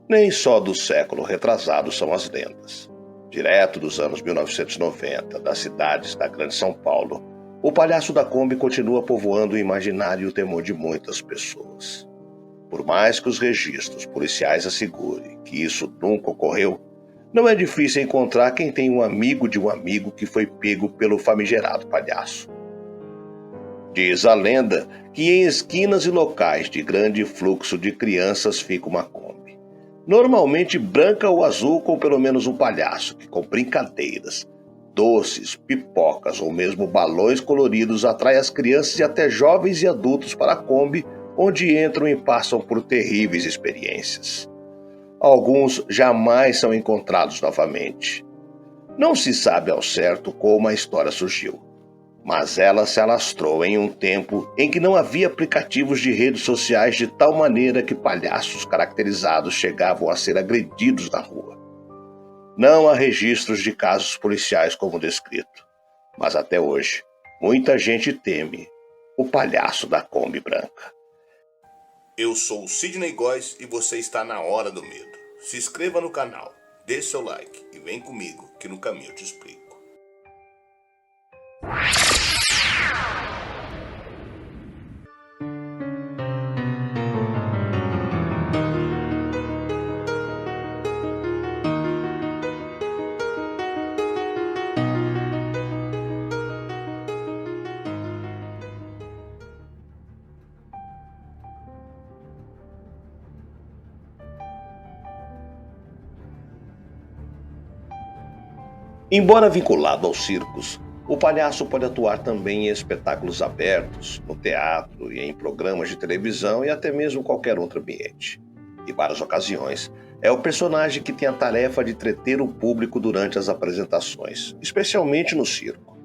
Nem só do século retrasado são as lendas. Direto dos anos 1990, das cidades da Grande São Paulo, o palhaço da Kombi continua povoando o imaginário e o temor de muitas pessoas. Por mais que os registros policiais assegurem que isso nunca ocorreu, não é difícil encontrar quem tem um amigo de um amigo que foi pego pelo famigerado palhaço. Diz a lenda que em esquinas e locais de grande fluxo de crianças fica uma Kombi, normalmente branca ou azul, com pelo menos um palhaço que, com brincadeiras, doces, pipocas ou mesmo balões coloridos, atrai as crianças e até jovens e adultos para a Kombi, onde entram e passam por terríveis experiências. Alguns jamais são encontrados novamente. Não se sabe ao certo como a história surgiu, mas ela se alastrou em um tempo em que não havia aplicativos de redes sociais, de tal maneira que palhaços caracterizados chegavam a ser agredidos na rua. Não há registros de casos policiais como descrito, mas até hoje muita gente teme o palhaço da Kombi branca. Eu sou o Sidney Góes e você está na Hora do Medo. Se inscreva no canal, dê seu like e vem comigo que no caminho eu te explico. Embora vinculado aos circos, o palhaço pode atuar também em espetáculos abertos, no teatro e em programas de televisão e até mesmo qualquer outro ambiente. Em várias ocasiões, é o personagem que tem a tarefa de entreter o público durante as apresentações, especialmente no circo.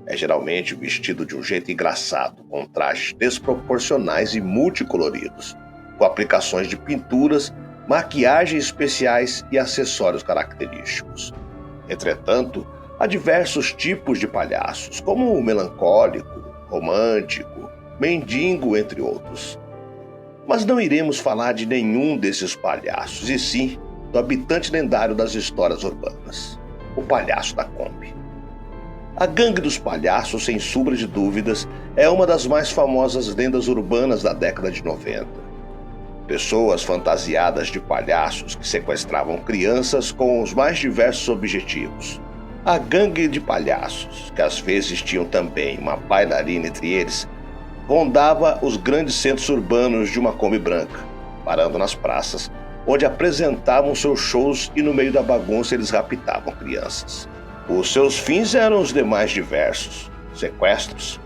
É geralmente vestido de um jeito engraçado, com trajes desproporcionais e multicoloridos, com aplicações de pinturas, maquiagens especiais e acessórios característicos. Entretanto, há diversos tipos de palhaços, como o melancólico, romântico, mendigo, entre outros. Mas não iremos falar de nenhum desses palhaços, e sim do habitante lendário das histórias urbanas, o palhaço da Kombi. A Gangue dos Palhaços, sem sombra de dúvidas, é uma das mais famosas lendas urbanas da década de 90. Pessoas fantasiadas de palhaços que sequestravam crianças com os mais diversos objetivos. A gangue de palhaços, que às vezes tinham também uma bailarina entre eles, rondava os grandes centros urbanos de uma Kombi branca, parando nas praças, onde apresentavam seus shows e no meio da bagunça eles raptavam crianças. Os seus fins eram os demais diversos: sequestros,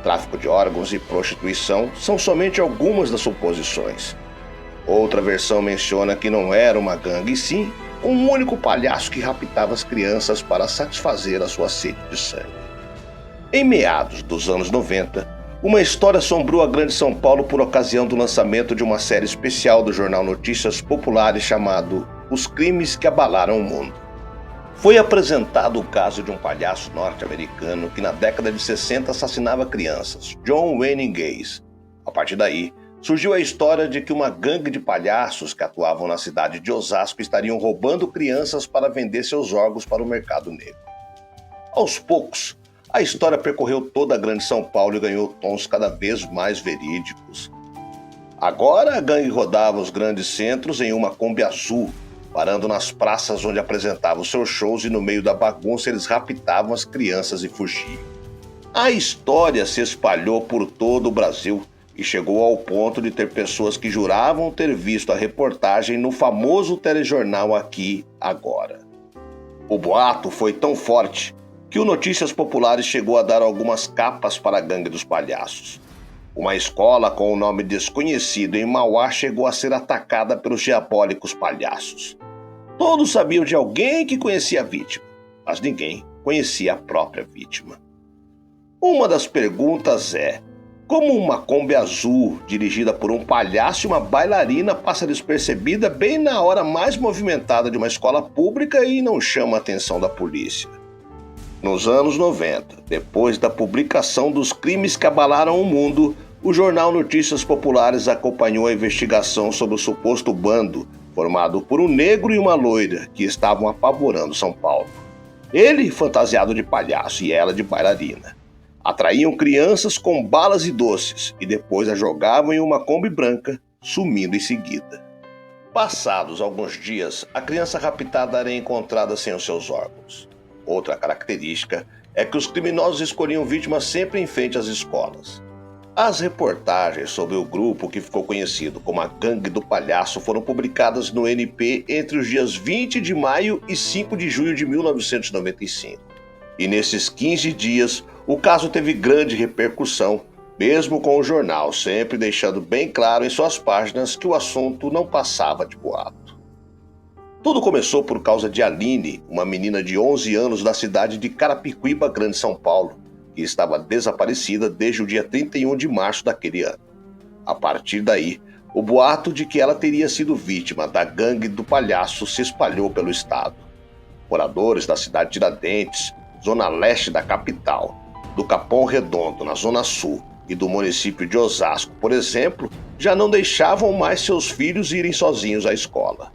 tráfico de órgãos e prostituição são somente algumas das suposições. Outra versão menciona que não era uma gangue, e sim um único palhaço que raptava as crianças para satisfazer a sua sede de sangue. Em meados dos anos 90, uma história assombrou a Grande São Paulo por ocasião do lançamento de uma série especial do jornal Notícias Populares chamado Os Crimes que Abalaram o Mundo. Foi apresentado o caso de um palhaço norte-americano que na década de 60 assassinava crianças, John Wayne Gacy. A partir daí, surgiu a história de que uma gangue de palhaços que atuavam na cidade de Osasco estariam roubando crianças para vender seus órgãos para o mercado negro. Aos poucos, a história percorreu toda a Grande São Paulo e ganhou tons cada vez mais verídicos. Agora a gangue rodava os grandes centros em uma Kombi azul, parando nas praças onde apresentavam seus shows, e no meio da bagunça eles raptavam as crianças e fugiam. A história se espalhou por todo o Brasil e chegou ao ponto de ter pessoas que juravam ter visto a reportagem no famoso telejornal Aqui Agora. O boato foi tão forte que o Notícias Populares chegou a dar algumas capas para a Gangue dos Palhaços. Uma escola com o nome desconhecido em Mauá chegou a ser atacada pelos diabólicos palhaços. Todos sabiam de alguém que conhecia a vítima, mas ninguém conhecia a própria vítima. Uma das perguntas é: como uma Kombi azul, dirigida por um palhaço e uma bailarina, passa despercebida bem na hora mais movimentada de uma escola pública e não chama a atenção da polícia? Nos anos 90, depois da publicação dos crimes que abalaram o mundo, o jornal Notícias Populares acompanhou a investigação sobre o suposto bando formado por um negro e uma loira que estavam apavorando São Paulo. Ele fantasiado de palhaço e ela de bailarina. Atraíam crianças com balas e doces e depois a jogavam em uma Kombi branca, sumindo em seguida. Passados alguns dias, a criança raptada era encontrada sem os seus órgãos. Outra característica é que os criminosos escolhiam vítimas sempre em frente às escolas. As reportagens sobre o grupo que ficou conhecido como a Gangue do Palhaço foram publicadas no NP entre os dias 20 de maio e 5 de junho de 1995. E nesses 15 dias, o caso teve grande repercussão, mesmo com o jornal sempre deixando bem claro em suas páginas que o assunto não passava de boato. Tudo começou por causa de Aline, uma menina de 11 anos da cidade de Carapicuíba, Grande São Paulo, que estava desaparecida desde o dia 31 de março daquele ano. A partir daí, o boato de que ela teria sido vítima da Gangue do Palhaço se espalhou pelo estado. Moradores da cidade de Tiradentes, zona leste da capital, do Capão Redondo, na zona sul, e do município de Osasco, por exemplo, já não deixavam mais seus filhos irem sozinhos à escola.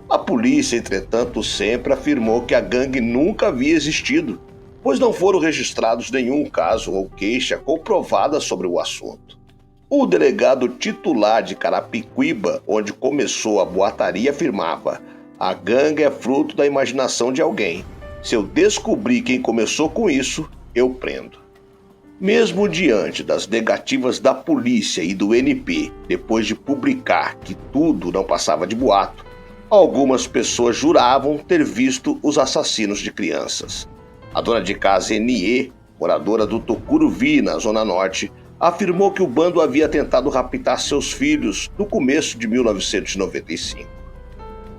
A polícia, entretanto, sempre afirmou que a gangue nunca havia existido, pois não foram registrados nenhum caso ou queixa comprovada sobre o assunto. O delegado titular de Carapicuíba, onde começou a boataria, afirmava: a gangue é fruto da imaginação de alguém. Se eu descobrir quem começou com isso, eu prendo. Mesmo diante das negativas da polícia e do NP, depois de publicar que tudo não passava de boato, algumas pessoas juravam ter visto os assassinos de crianças. A dona de casa Enie, moradora do Tucuruvi, na Zona Norte, afirmou que o bando havia tentado raptar seus filhos no começo de 1995.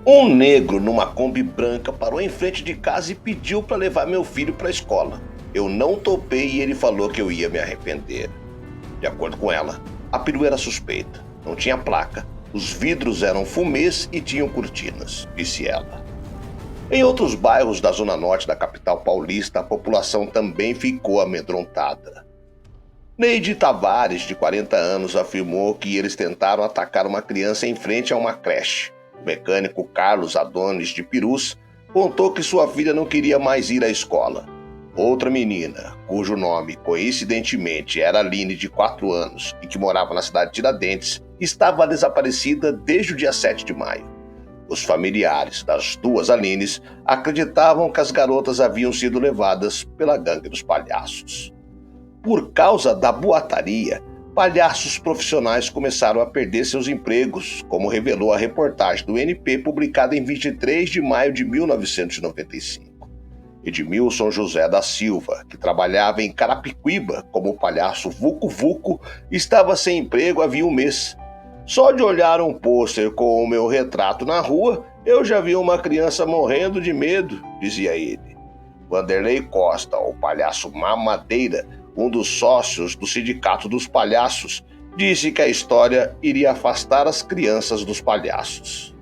Um negro numa Kombi branca parou em frente de casa e pediu para levar meu filho para a escola. Eu não topei e ele falou que eu ia me arrepender. De acordo com ela, a perua era suspeita, não tinha placa, os vidros eram fumês e tinham cortinas, disse ela. Em outros bairros da zona norte da capital paulista, a população também ficou amedrontada. Neide Tavares, de 40 anos, afirmou que eles tentaram atacar uma criança em frente a uma creche. O mecânico Carlos Adonis de Pirus contou que sua filha não queria mais ir à escola. Outra menina, cujo nome coincidentemente era Aline, de 4 anos, e que morava na cidade de Tiradentes, estava desaparecida desde o dia 7 de maio. Os familiares das duas Alines acreditavam que as garotas haviam sido levadas pela Gangue dos Palhaços. Por causa da boataria, palhaços profissionais começaram a perder seus empregos, como revelou a reportagem do NP publicada em 23 de maio de 1995. Edmilson José da Silva, que trabalhava em Carapicuíba como palhaço Vucu Vucu, estava sem emprego havia um mês. Só de olhar um pôster com o meu retrato na rua, eu já vi uma criança morrendo de medo, dizia ele. Vanderlei Costa, o palhaço Mamadeira, um dos sócios do Sindicato dos Palhaços, disse que a história iria afastar as crianças dos palhaços.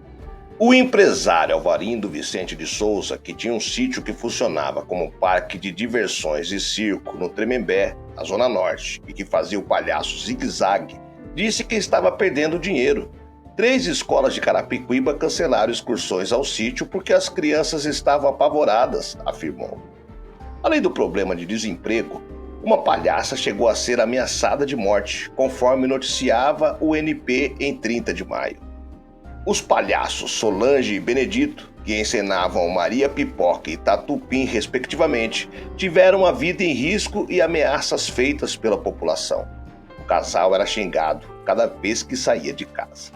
O empresário Alvarindo Vicente de Souza, que tinha um sítio que funcionava como parque de diversões e circo no Tremembé, na Zona Norte, e que fazia o palhaço Zig-Zag, disse que estava perdendo dinheiro. 3 escolas de Carapicuíba cancelaram excursões ao sítio porque as crianças estavam apavoradas, afirmou. Além do problema de desemprego, uma palhaça chegou a ser ameaçada de morte, conforme noticiava o NP em 30 de maio. Os palhaços Solange e Benedito, que encenavam Maria Pipoca e Tatupim respectivamente, tiveram a vida em risco e ameaças feitas pela população. O casal era xingado cada vez que saía de casa.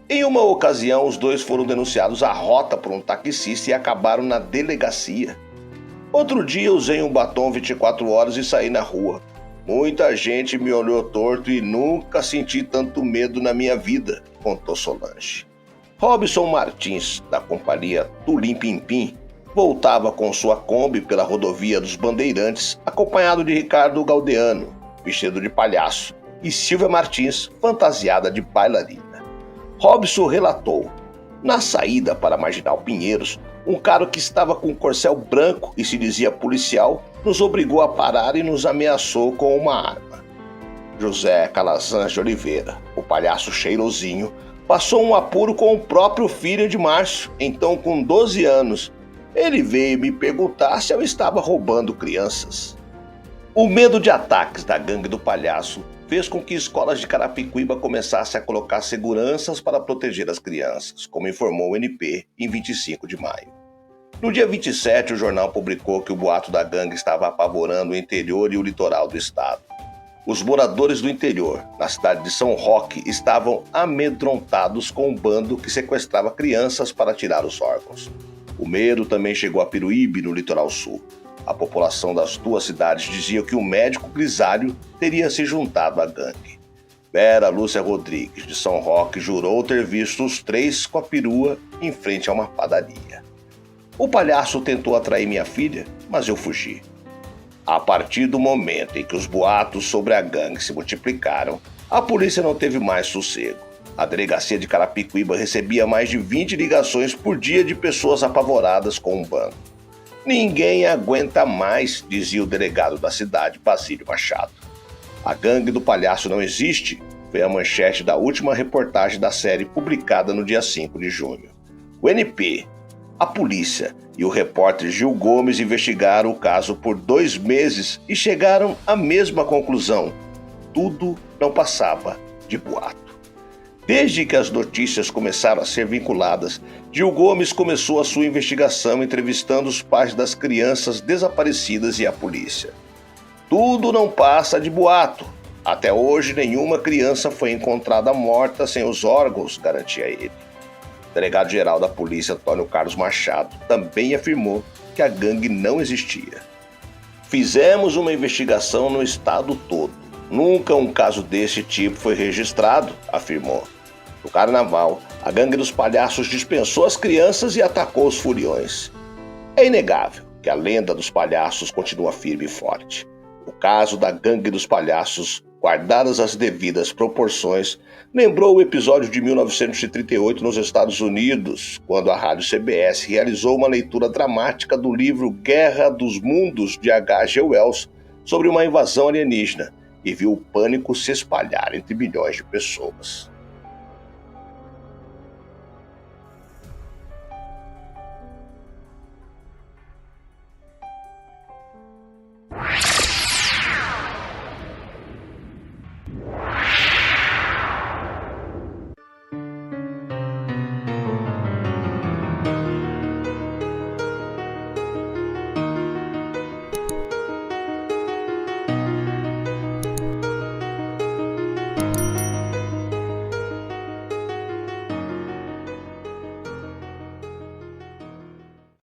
Em uma ocasião, os dois foram denunciados à rota por um taxista e acabaram na delegacia. Outro dia, usei um batom 24 horas e saí na rua. Muita gente me olhou torto e nunca senti tanto medo na minha vida, contou Solange. Robson Martins, da companhia Tulim Pimpim, voltava com sua Kombi pela rodovia dos Bandeirantes, acompanhado de Ricardo Galdeano, vestido de palhaço, e Silvia Martins, fantasiada de bailarina. Robson relatou: na saída para Marginal Pinheiros, um cara que estava com um corcel branco e se dizia policial nos obrigou a parar e nos ameaçou com uma arma. José Calazans de Oliveira, o palhaço Cheirosinho, Passou um apuro com o próprio filho de Márcio, então com 12 anos. Ele veio me perguntar se eu estava roubando crianças. O medo de ataques da gangue do palhaço fez com que escolas de Carapicuíba começassem a colocar seguranças para proteger as crianças, como informou o NP em 25 de maio. No dia 27, o jornal publicou que o boato da gangue estava apavorando o interior e o litoral do estado. Os moradores do interior, na cidade de São Roque, estavam amedrontados com um bando que sequestrava crianças para tirar os órgãos. O medo também chegou a Piruíbe, no litoral sul. A população das duas cidades dizia que o médico grisalho teria se juntado à gangue. Vera Lúcia Rodrigues, de São Roque, jurou ter visto os três com a perua em frente a uma padaria. O palhaço tentou atrair minha filha, mas eu fugi. A partir do momento em que os boatos sobre a gangue se multiplicaram, a polícia não teve mais sossego. A delegacia de Carapicuíba recebia mais de 20 ligações por dia de pessoas apavoradas com um bando. Ninguém aguenta mais, dizia o delegado da cidade, Basílio Machado. A gangue do palhaço não existe, foi a manchete da última reportagem da série publicada no dia 5 de junho. O NP, a polícia e o repórter Gil Gomes investigaram o caso por 2 meses e chegaram à mesma conclusão. Tudo não passava de boato. Desde que as notícias começaram a ser vinculadas, Gil Gomes começou a sua investigação entrevistando os pais das crianças desaparecidas e a polícia. Tudo não passa de boato. Até hoje, nenhuma criança foi encontrada morta sem os órgãos, garantia ele. O delegado-geral da polícia, Antônio Carlos Machado, também afirmou que a gangue não existia. Fizemos uma investigação no estado todo. Nunca um caso desse tipo foi registrado, afirmou. No carnaval, a gangue dos palhaços dispensou as crianças e atacou os furiões. É inegável que a lenda dos palhaços continua firme e forte. O caso da gangue dos palhaços, guardadas as devidas proporções, lembrou o episódio de 1938 nos Estados Unidos, quando a rádio CBS realizou uma leitura dramática do livro Guerra dos Mundos, de H.G. Wells, sobre uma invasão alienígena, e viu o pânico se espalhar entre milhões de pessoas.